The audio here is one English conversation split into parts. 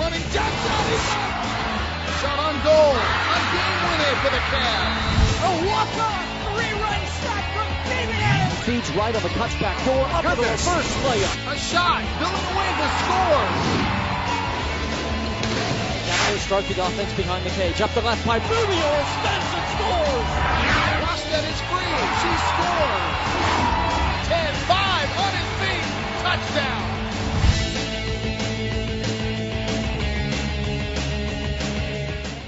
running, jump shot, he's up! Shot on goal, a game winner for the Cavs. A walk-on, three-run shot from David Adams. Feeds right on the touchback door, up to the first layup. A shot, Villanueva scores. Cavalier starts the offense behind the cage, up the left by Rubio, spins and scores. Rosted is free, she scores. 10-5 on his feet, touchdown.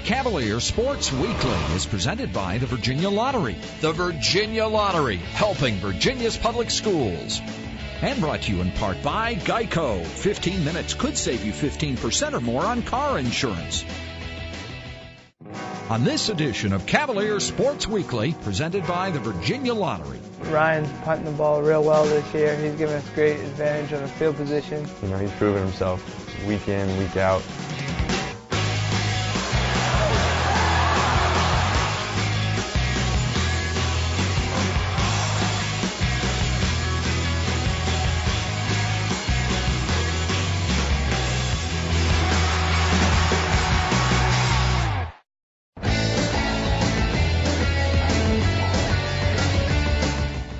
Cavalier Sports Weekly is presented by the Virginia Lottery. The Virginia Lottery, helping Virginia's public schools. And brought to you in part by Geico. 15 minutes could save you 15% or more on car insurance. On this edition of Cavalier Sports Weekly, presented by the Virginia Lottery. Ryan's punting the ball real well this year. He's given us great advantage on the field position. You know, he's proven himself week in, week out.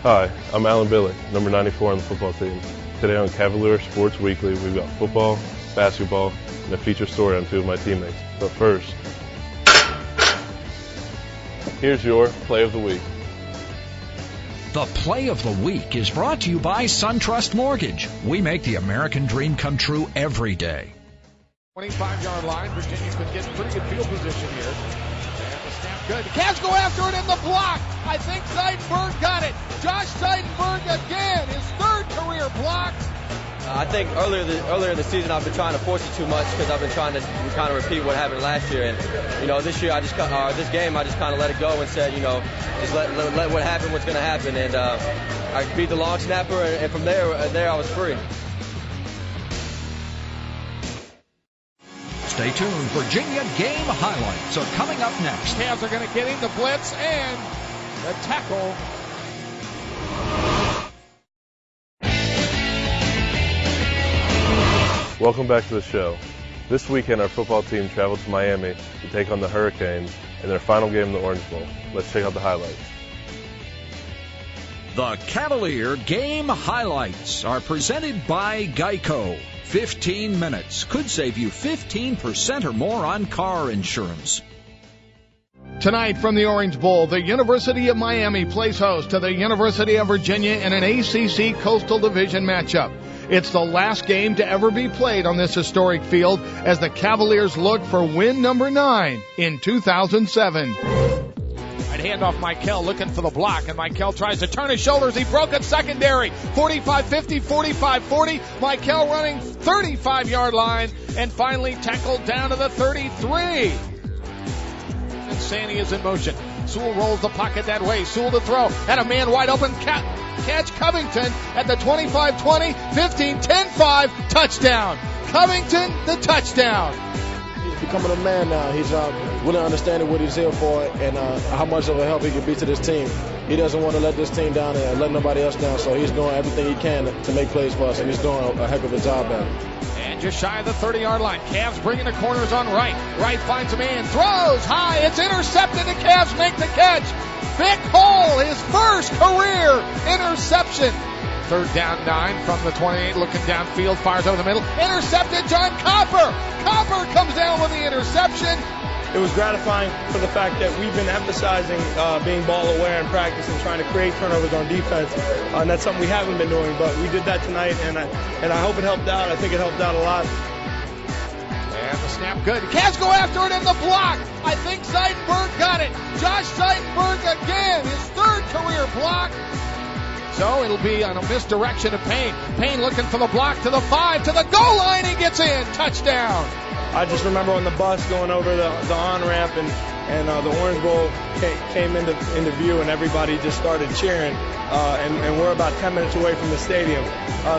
Hi, I'm Alan Billy, number 94 on the football team. Today on Cavalier Sports Weekly, we've got football, basketball, and a feature story on two of my teammates. But first, here's your Play of the Week. The Play of the Week is brought to you by SunTrust Mortgage. We make the American dream come true every day. 25-yard line, Virginia's been getting pretty good field position here. Good. The Cavs go after it in the block. I think Seidenberg got it. Josh Seidenberg again, his third career block. I think earlier this season I've been trying to force it too much because I've been trying to kind of repeat what happened last year. And this year this game I just kind of let it go and said, just let what happened what's going to happen. And I beat the long snapper, and from there I was free. Stay tuned. Virginia game highlights are coming up next. Cavs are going to get him the blitz and the tackle. Welcome back to the show. This weekend, our football team traveled to Miami to take on the Hurricanes in their final game in the Orange Bowl. Let's check out the highlights. The Cavalier game highlights are presented by Geico. 15 minutes could save you 15% or more on car insurance. Tonight from the Orange Bowl, the University of Miami plays host to the University of Virginia in an ACC Coastal Division matchup. It's the last game to ever be played on this historic field as the Cavaliers look for win number 9 in 2007. Right hand off Michael, looking for the block, and Michael tries to turn his shoulders. He broke it secondary. 45-50, 45-40. Michael running 35-yard line, and finally tackled down to the 33. And Sandy is in motion. Sewell rolls the pocket that way. Sewell to throw, and a man wide open. Catch Covington at the 25-20, 15, 10-5, touchdown. Covington, the touchdown. He's becoming a man now. He's really understanding what he's here for and how much of a help he can be to this team. He doesn't want to let this team down and let nobody else down, so he's doing everything he can to make plays for us, and he's doing a heck of a job at it. And just shy of the 30-yard line. Cavs bringing the corners on right. Right finds a man, throws high. It's intercepted. The Cavs make the catch. Vic Hall, his first career interception. Third down 9 from the 28, looking downfield, fires over the middle. Intercepted, John Copper. Copper comes down with the interception. It was gratifying for the fact that we've been emphasizing being ball aware in practice and trying to create turnovers on defense. And that's something we haven't been doing, but we did that tonight, and I hope it helped out. I think it helped out a lot. And the snap good. Cavs go after it in the block. I think Seidenberg got it. Josh Seidenberg again, his third career block. So it'll be on a misdirection of Payne. Payne looking for the block to the 5, to the goal line. He gets in. Touchdown. I just remember on the bus going over the on-ramp and the Orange Bowl came into view and everybody just started cheering. And we're about 10 minutes away from the stadium.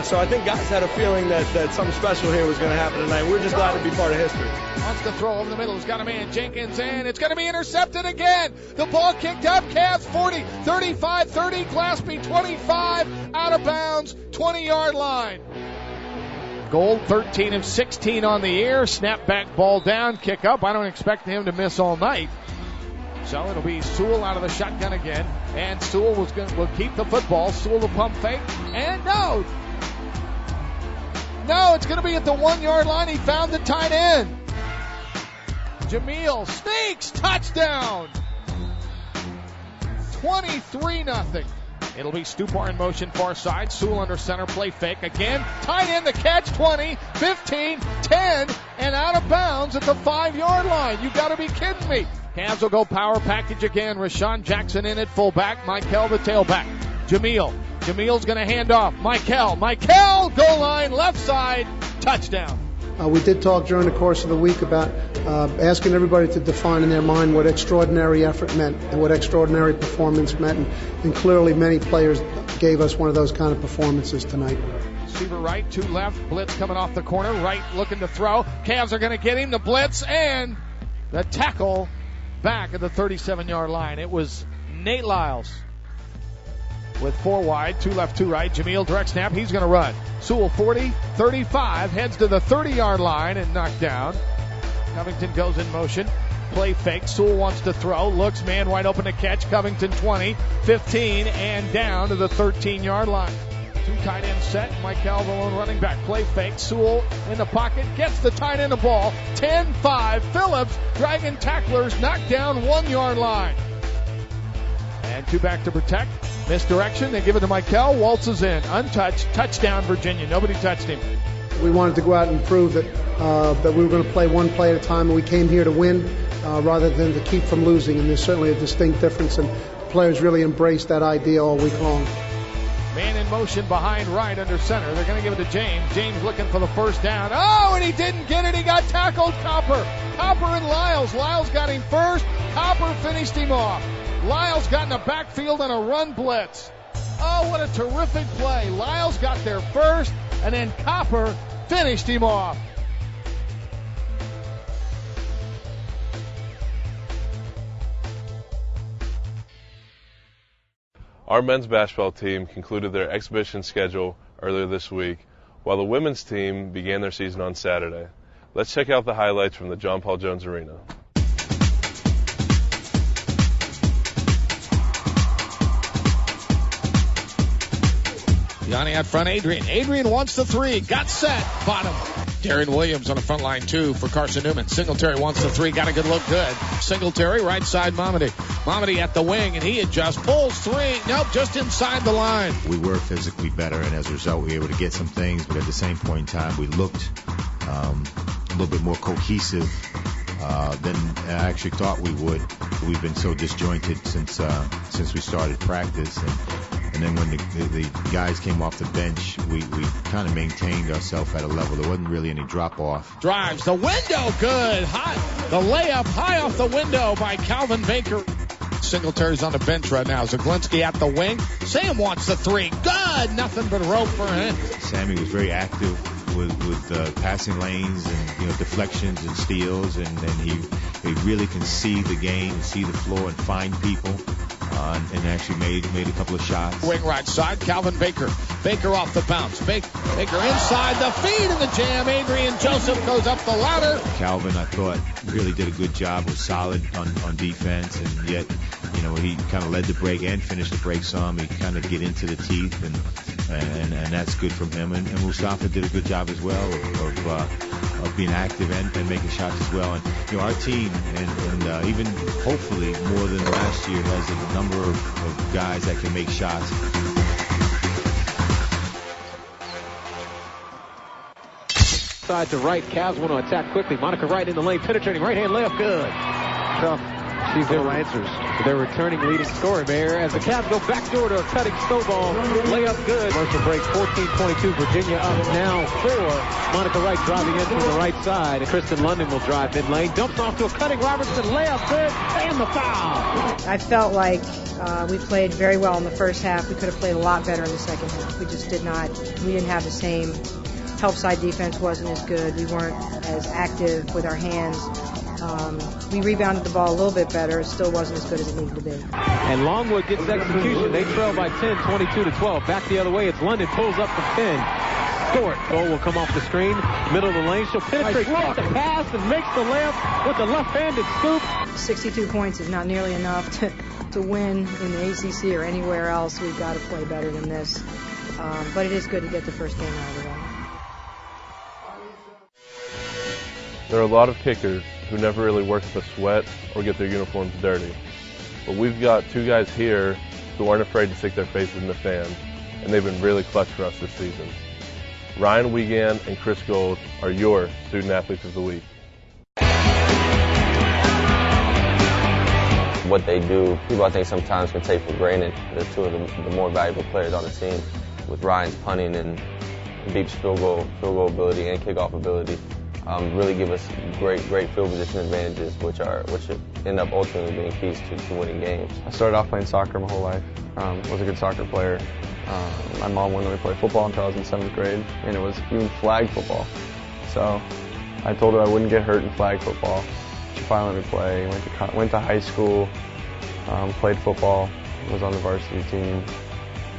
So I think guys had a feeling that something special here was going to happen tonight. We're just glad to be part of history. Wants to throw over the middle. He's got a man, Jenkins, and it's going to be intercepted again. The ball kicked up. Cavs 40, 35-30. Glaspie 25. Out of bounds. 20-yard line. Gold, 13 of 16 on the year. Snap back, ball down, kick up. I don't expect him to miss all night. So it'll be Sewell out of the shotgun again. And Sewell will keep the football. Sewell will pump fake. And no, it's going to be at the 1 yard line. He found the tight end. Jamil sneaks, touchdown. 23-0. It'll be Stupar in motion, far side. Sewell under center, play fake again. Tight end, the catch, 20, 15, 10, and out of bounds at the 5 yard line. You got to be kidding me. Cavs will go power package again. Rashawn Jackson in at fullback. Michael the tailback. Jamil's going to hand off. Michael, goal line, left side, touchdown. We did talk during the course of the week about asking everybody to define in their mind what extraordinary effort meant and what extraordinary performance meant. And clearly many players gave us one of those kind of performances tonight. Receiver right, 2 left, blitz coming off the corner, right looking to throw. Cavs are going to get him, the blitz, and the tackle back at the 37 yard line. It was Nate Lyles with 4 wide, 2 left, 2 right. Jamil direct snap. He's going to run. Sewell 40, 35, heads to the 30 yard line and knocked down. Covington goes in motion. Play fake. Sewell wants to throw. Looks, man wide open to catch. Covington 20, 15, and down to the 13 yard line. 2 tight ends set. Michael the lone running back. Play fake. Sewell in the pocket. Gets the tight end the ball. 10-5. Phillips dragging tacklers. Knocked down 1 yard line. And 2 back to protect. Misdirection. They give it to Michael. Waltzes in. Untouched. Touchdown, Virginia. Nobody touched him. We wanted to go out and prove that we were going to play one play at a time, and we came here to win rather than to keep from losing. And there's certainly a distinct difference, and players really embraced that idea all week long. Man in motion behind right under center. They're going to give it to James. James looking for the first down. Oh, and he didn't get it. He got tackled. Copper and Lyles. Lyles got him first. Copper finished him off. Lyles got in the backfield on a run blitz. Oh, what a terrific play. Lyles got there first, and then Copper finished him off. Our men's basketball team concluded their exhibition schedule earlier this week, while the women's team began their season on Saturday. Let's check out the highlights from the John Paul Jones Arena. Yanni out front, Adrian. Adrian wants the 3. Got set. Bottom. Darren Williams on the front line, 2 for Carson Newman. Singletary wants the 3. Got a good look. Good. Singletary, right side, Mamadi. Mamadi at the wing, and he adjusts. Pulls 3. Nope, just inside the line. We were physically better, and as a result, we were able to get some things. But at the same point in time, we looked a little bit more cohesive than I actually thought we would. We've been so disjointed since we started practice. And then when the guys came off the bench, we kind of maintained ourselves at a level. There wasn't really any drop-off. Drives the window, good. Hot. The layup high off the window by Calvin Baker. Singletary's on the bench right now. Zaglinski at the wing. Sam wants the 3. Good. Nothing but rope for him. Sammy was very active with passing lanes and deflections and steals, and he really can see the game, see the floor, and find people. And actually made a couple of shots. Wing right side, Calvin Baker. Baker off the bounce. Baker inside the feed in the jam. Adrian Joseph goes up the ladder. Calvin, I thought, really did a good job. Was solid on defense, and yet, he kind of led the break and finished the break some. He kind of get into the teeth, and that's good from him. And Mustafa did a good job as well of being active and making shots as well. And our team, and even hopefully more than last year, has a number of guys that can make shots. Side to right, Cavs want to attack quickly. Monica Wright in the lane, penetrating right hand layup, good. Tough. She's their answers. They're returning leading scorer there as the Cavs go backdoor to a cutting snowball. Layup good. Commercial break, 14-22. Virginia up now 4. Monica Wright driving in from the right side. And Kristen London will drive in lane. Dumps off to a cutting Robertson. Layup good. And the foul. I felt like we played very well in the first half. We could have played a lot better in the second half. We just didn't have the same help side defense wasn't as good. We weren't as active with our hands. We rebounded the ball a little bit better. It still wasn't as good as it needed to be. And Longwood gets execution. They trail by 10, 22-12. Back the other way. It's London pulls up the pin. Short. Goal will come off the screen. Middle of the lane. She'll penetrate with the pass and makes the layup with the left-handed scoop. 62 points is not nearly enough to win in the ACC or anywhere else. We've got to play better than this. But it is good to get the first game out of the way. There are a lot of kickers who never really work the sweat or get their uniforms dirty. But we've got two guys here who aren't afraid to stick their faces in the fans, and they've been really clutch for us this season. Ryan Wiegand and Chris Gold are your Student Athletes of the Week. What they do, people I think sometimes can take for granted. They're two of the more valuable players on the team. With Ryan's punting and Beep's field goal ability and kickoff ability, really give us great field position advantages, which end up ultimately being keys to winning games. I started off playing soccer my whole life. Was a good soccer player. My mom wouldn't let me play football until I was in 7th grade, and it was even flag football. So I told her I wouldn't get hurt in flag football. She finally let me play. Went to high school, played football, was on the varsity team.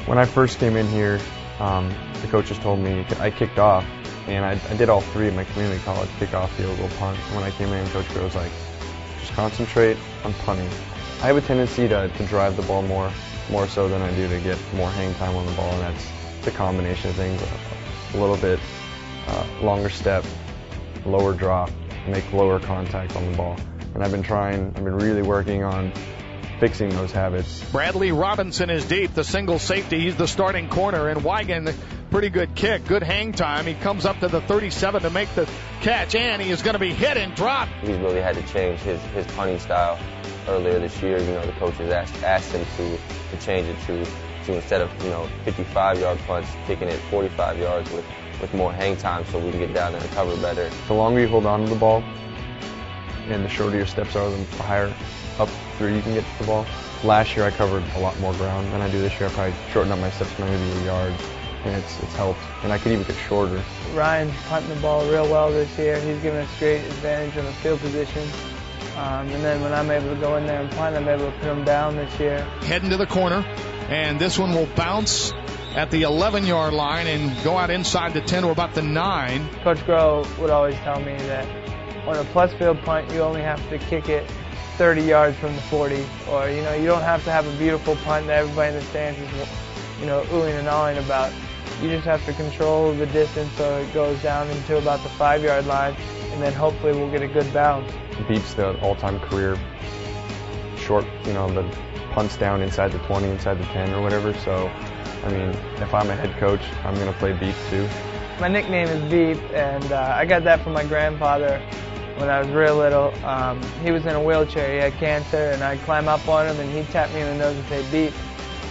When I first came in here, the coaches told me I kicked off, and I did all three at my community college: kickoff, field goal, punt. When I came in, Coach Groh was like, just concentrate on punting. I have a tendency to drive the ball more so than I do to get more hang time on the ball, and that's the combination of things: a little bit longer step, lower drop, make lower contact on the ball. And I've been really working on fixing those habits. Bradley Robinson is deep, the single safety. He's the starting corner, and Wiegand, pretty good kick, good hang time. He comes up to the 37 to make the catch, and he is going to be hit and dropped. He's really had to change his punting style earlier this year. The coaches asked him to change it to instead of 55-yard punts, kicking it 45 yards with more hang time, so we can get down there and cover better. The longer you hold on to the ball, and the shorter your steps are, the higher up through you can get to the ball. Last year I covered a lot more ground than I do this year. I probably shortened up my steps by maybe a yard, and it's helped. And I could even get shorter. Ryan's punting the ball real well this year. He's given us great advantage on the field position. And then when I'm able to go in there and punt, I'm able to put him down this year. Heading to the corner, and this one will bounce at the 11-yard line and go out inside the 10 to about the 9. Coach Groh would always tell me that on a plus field punt, you only have to kick it 30 yards from the 40, or you don't have to have a beautiful punt that everybody in the stands is oohing and ahhing about. You just have to control the distance so it goes down into about the 5-yard line, and then hopefully we'll get a good bounce. Beats the all-time career short, the punts down inside the 20, inside the 10 or whatever. So if I'm a head coach, I'm going to play Beep too. My nickname is Beep, and I got that from my grandfather when I was real little. He was in a wheelchair, he had cancer, and I'd climb up on him and he'd tap me in the nose and say Beep,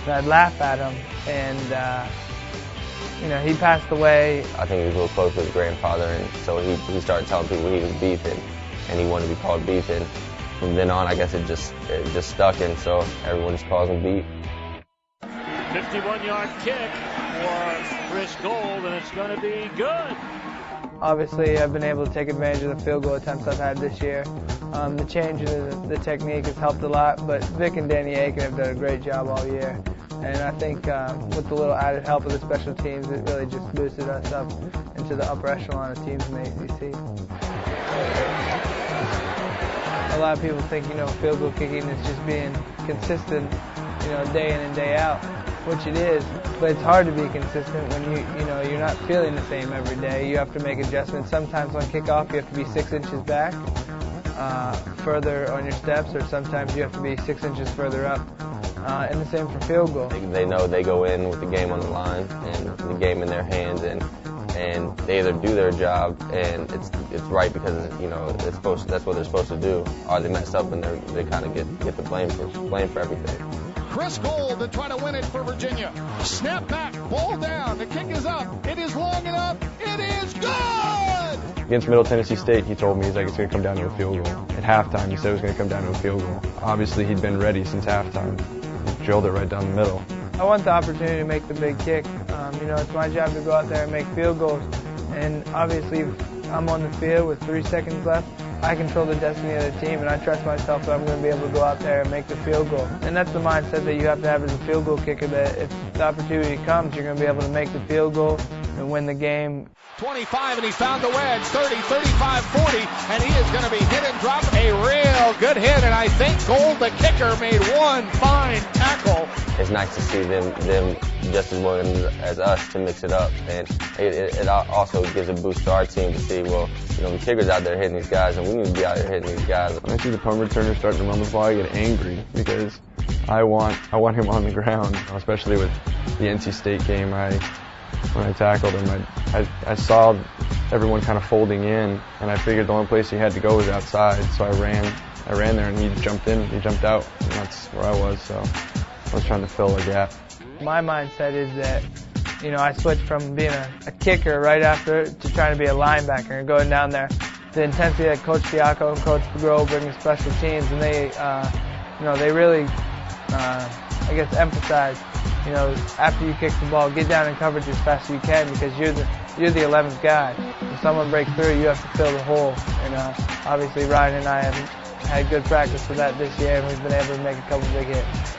and I'd laugh at him, and he passed away. I think he was a little close with his grandfather, and so he started telling people he was beefing, and he wanted to be called Beef, and from then on I guess it just stuck, and so everyone just calls him Beef. 51-yard kick for Chris Gold, and it's going to be good. Obviously, I've been able to take advantage of the field goal attempts I've had this year. The change in the technique has helped a lot, but Vic and Danny Aiken have done a great job all year. And I think with the little added help of the special teams, it really just boosted us up into the upper echelon of teams in the ACC. A lot of people think, field goal kicking is just being consistent, day in and day out, which it is, but it's hard to be consistent when you're not feeling the same every day. You have to make adjustments. Sometimes on kickoff you have to be 6 inches back, further on your steps, or sometimes you have to be 6 inches further up. And the same for field goal. They know they go in with the game on the line and the game in their hands, and they either do their job and it's right because that's what they're supposed to do, or they mess up and they kind of get the blame for everything. Chris Gold to try to win it for Virginia. Snap back, ball down, the kick is up, it is long enough, it is good! Against Middle Tennessee State, he told me it's going to come down to a field goal. At halftime, he said it was going to come down to a field goal. Obviously, he'd been ready since halftime. He drilled it right down the middle. I want the opportunity to make the big kick. It's my job to go out there and make field goals. And obviously, if I'm on the field with 3 seconds left, I control the destiny of the team, and I trust myself that I'm going to be able to go out there and make the field goal. And that's the mindset that you have to have as a field goal kicker, that if the opportunity comes, you're going to be able to make the field goal and win the game. 25, and he found the wedge. 30, 35, 40, and he is going to be hit and drop. A real good hit, and I think Gold, the kicker, made one fine tackle. It's nice to see them just as willing as us to mix it up, and it also gives a boost to our team to see, well, the kicker's out there hitting these guys, and we need to be out there hitting these guys. When I see the punt returner starting to run the ball, I get angry because I want him on the ground, especially with the NC State game. When I tackled him, I saw everyone kind of folding in, and I figured the only place he had to go was outside, so I ran there, and he jumped in, he jumped out, and that's where I was, so I was trying to fill a gap. My mindset is that, I switched from being a kicker right after to trying to be a linebacker and going down there. The intensity that Coach Diaco and Coach Pagro bring to special teams, and they really, emphasize, after you kick the ball, get down in coverage as fast as you can because you're the 11th guy. If someone breaks through, you have to fill the hole. And obviously Ryan and I have had good practice for that this year, and we've been able to make a couple big hits.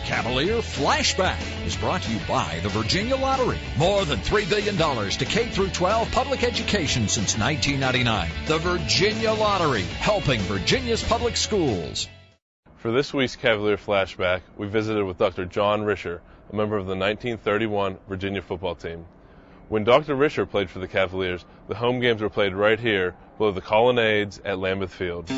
Cavalier Flashback is brought to you by the Virginia Lottery. More than $3 billion to K-12 public education since 1999. The Virginia Lottery, helping Virginia's public schools. For this week's Cavalier Flashback, we visited with Dr. John Risher, a member of the 1931 Virginia football team. When Dr. Risher played for the Cavaliers, the home games were played right here, below the colonnades at Lambeth Field.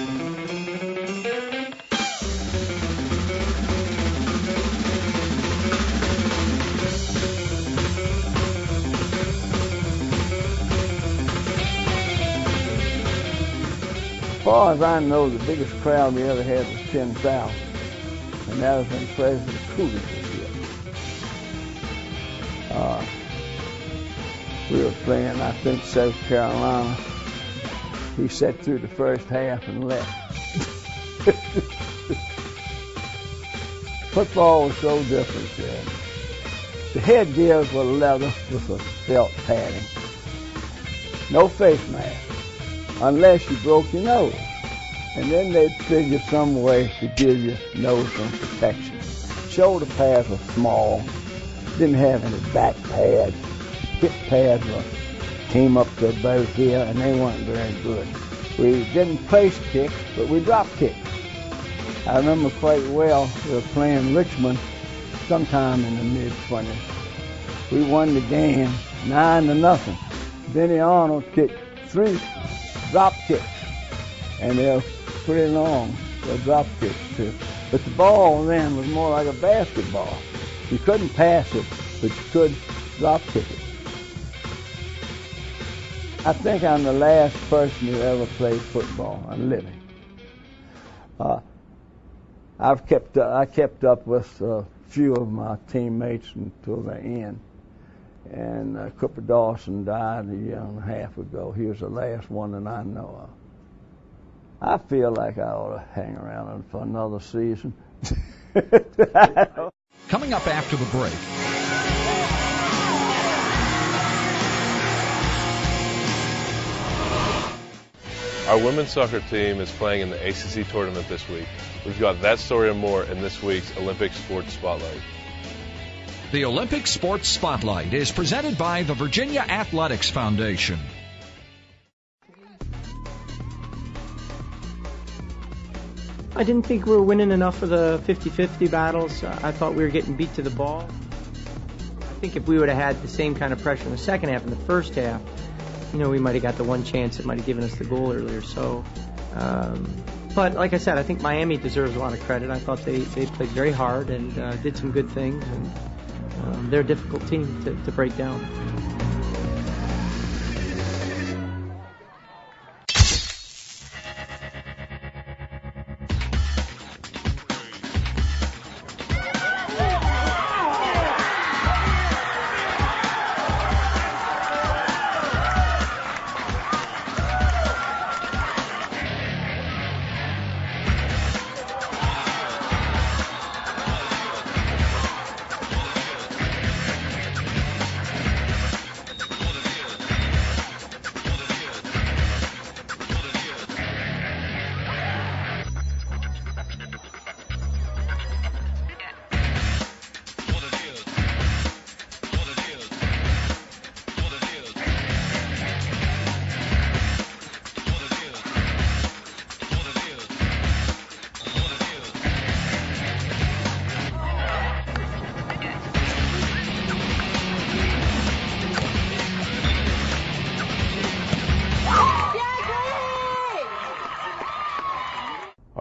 As far as I know, the biggest crowd we ever had was 10,000, and that was when President Coolidge was here. We were playing, I think, South Carolina. He sat through the first half and left. Football was so different then. The headgears were leather with a felt padding. No face mask. Unless you broke your nose. And then they'd figure some way to give your nose some protection. Shoulder pads were small, didn't have any back pads. Hip pads came up to about here, and they weren't very good. We didn't place kick, but we drop kicked. I remember quite well, we were playing Richmond sometime in the mid-20s. We won the game 9-0. Benny Arnold kicked 3 drop kicks, and they're pretty long. They're drop kicks too. But the ball then was more like a basketball. You couldn't pass it, but you could drop kick it. I think I'm the last person who ever played football, a living. I kept up with a few of my teammates until the end. And Cooper Dawson died a year and a half ago. He was the last one that I know of. I feel like I ought to hang around for another season. Coming up after the break. Our women's soccer team is playing in the ACC tournament this week. We've got that story and more in this week's Olympic Sports Spotlight. The Olympic Sports Spotlight is presented by the Virginia Athletics Foundation. I didn't think we were winning enough of the 50-50 battles. I thought we were getting beat to the ball. I think if we would have had the same kind of pressure in the second half and the first half, we might have got the one chance that might have given us the goal earlier. So, but like I said, I think Miami deserves a lot of credit. I thought they played very hard and did some good things. And they're a difficult team to break down.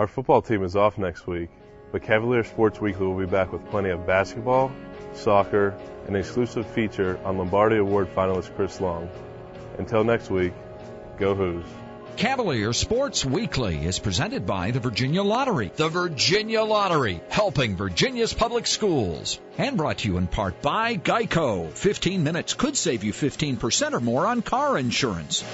Our football team is off next week, but Cavalier Sports Weekly will be back with plenty of basketball, soccer, and an exclusive feature on Lombardi Award finalist Chris Long. Until next week, go Hoos. Cavalier Sports Weekly is presented by the Virginia Lottery. The Virginia Lottery, helping Virginia's public schools. And brought to you in part by Geico. 15 minutes could save you 15% or more on car insurance.